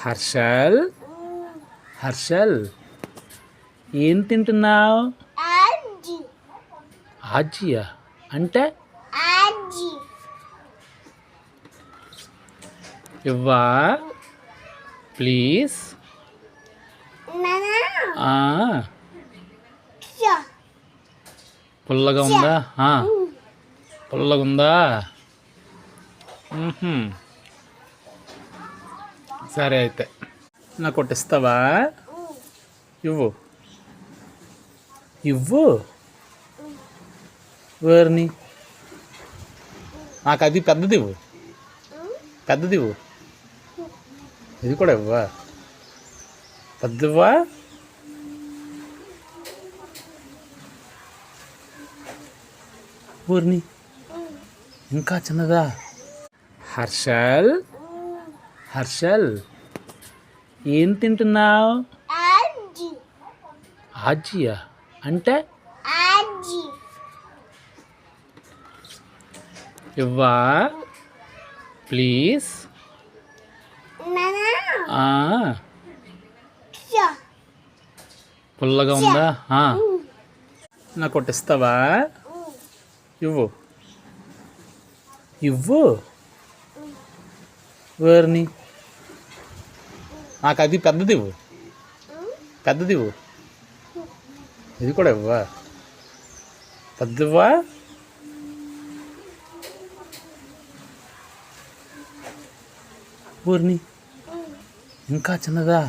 హర్షల్ హర్షల్ ఏం తింటున్నావు? ఆజియా అంటే ఇవ్వా ప్లీజ్. పుల్లగా ఉందా? పుల్లగా ఉందా? సరే అయితే నాకు ఒకటి ఇస్తావా? ఇవ్వు ఇవ్వు. వేర్ని నాకు అది పెద్దది ఇవ్వు. పెద్దది ఇవ్వు. ఇది కూడా ఇవ్వా? పెద్దవా? ఊరిని ఇంకా చిన్నదా? హర్షల్ హర్షల్ ఏం తింటున్నావు? ఆజియా అంటే ఇవ్వా ప్లీజ్. పుల్లగా ఉందా? నాకు ఒకటి ఇస్తావా? ఇవ్వు ఇవ్వు. వేర్ని నాకు అది పెద్దది ఇవ్వు. పెద్దది ఇవ్వు. ఇది కూడా ఇవ్వా? పెద్దవా? ఊరిని ఇంకా చిన్నదా?